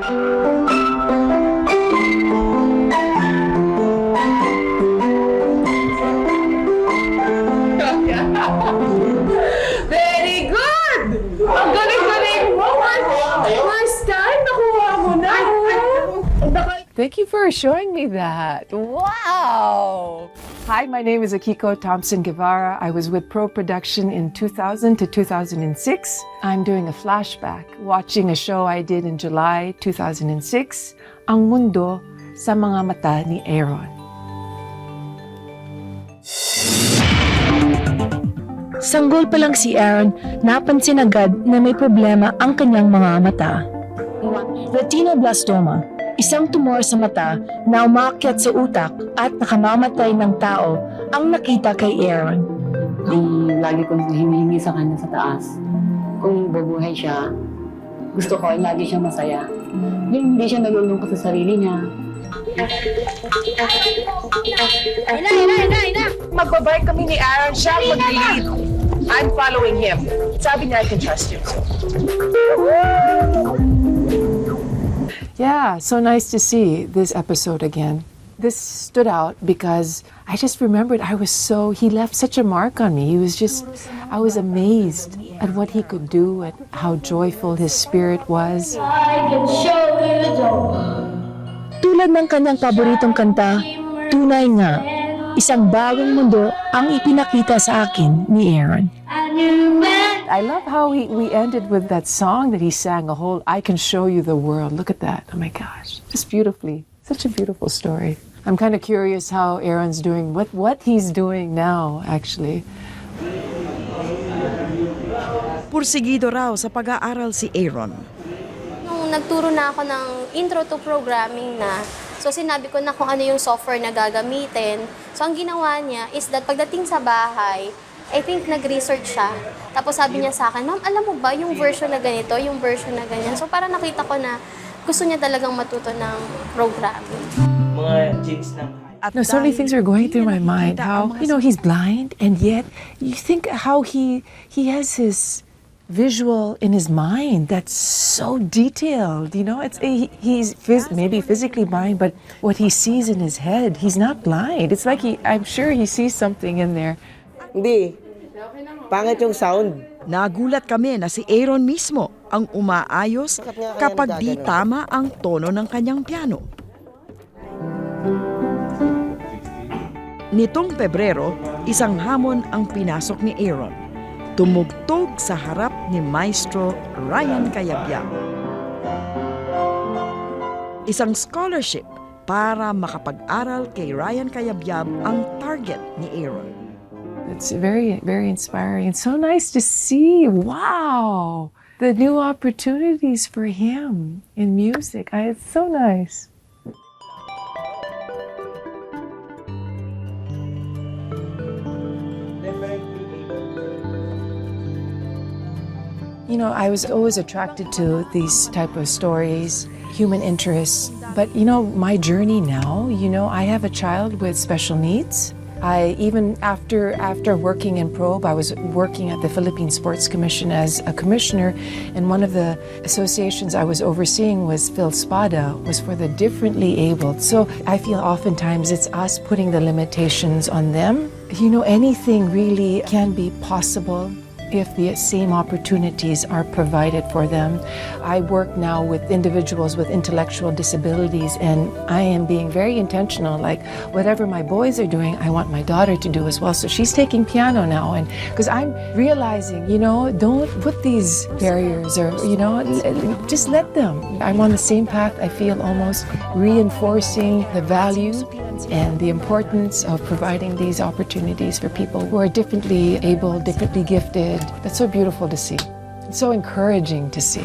Very good! Ang galing-galing mo! First time, nakuha mo na! Thank you for showing me that. Wow! Hi, my name is Akiko Thompson Guevara. I was with Pro Production in 2000 to 2006. I'm doing a flashback, watching a show I did in July 2006, Ang Mundo sa Mga Mata ni Aaron. Sanggol pa lang si Aaron, napansin agad na may problema ang kanyang mga mata. Retinoblastoma, isang tumor sa mata na umaakyat sa utak at nakamamatay ng tao ang nakita kay Aaron. Ang lagi kong hinihingi sa kanya sa taas, kung bubuhay siya, gusto ko ay lagi siya masaya. Yung hindi siya nalulungkot sa sarili niya. Magbabay kami ni Aaron, siya ang mag-lead. I'm following him. Sabi niya, I can trust you. Yeah, so nice to see this episode again. This stood out because I just remembered he left such a mark on me. I was amazed at what he could do, at how joyful his spirit was. Tulad ng kanyang paboritong kanta, tunay nga, isang bagong mundo ang ipinakita sa akin ni Aaron. I love how we ended with that song that he sang, I Can Show You the World. Look at that. Oh my gosh. Just beautifully. Such a beautiful story. I'm kind of curious how Aaron's doing, what he's doing now, actually. Pursigido raw sa pag-aaral si Aaron. Nung nagturo na ako ng intro to programming na, so sinabi ko na kung ano yung software na gagamitin. So ang ginawa niya is that pagdating sa bahay, I think nag-research siya. Tapos sabi niya sa akin, Ma'am, alam mo ba yung version na ganito, yung version na ganyan. So parang nakita ko na gusto niya talagang matuto ng programming. Mga jeans ng No, so many things are going through my mind. How, he's blind, and yet you think how he has his visual in his mind that's so detailed. He's maybe physically blind, but what he sees in his head, he's not blind. It's like I'm sure he sees something in there. Hindi. Pangit yung sound. Nagulat kami na si Aaron mismo ang umaayos kapag di tama ang tono ng kanyang piano. Nitong Pebrero, isang hamon ang pinasok ni Aaron. Tumugtog sa harap ni Maestro Ryan Cayabyab. Isang scholarship para makapag-aral kay Ryan Cayabyab ang target ni Aaron. It's very, very inspiring. It's so nice to see. Wow! The new opportunities for him in music. It's so nice. I was always attracted to these type of stories, human interests. But, my journey now, I have a child with special needs. Even after working in Probe, I was working at the Philippine Sports Commission as a commissioner, and one of the associations I was overseeing was PhilSPADA, was for the differently abled. So I feel oftentimes it's us putting the limitations on them. Anything really can be possible if the same opportunities are provided for them. I work now with individuals with intellectual disabilities, and I am being very intentional, like whatever my boys are doing, I want my daughter to do as well. So she's taking piano now, and because I'm realizing, don't put these barriers or, just let them. I'm on the same path, I feel, almost reinforcing the value and the importance of providing these opportunities for people who are differently able, differently gifted. That's so beautiful to see. It's so encouraging to see.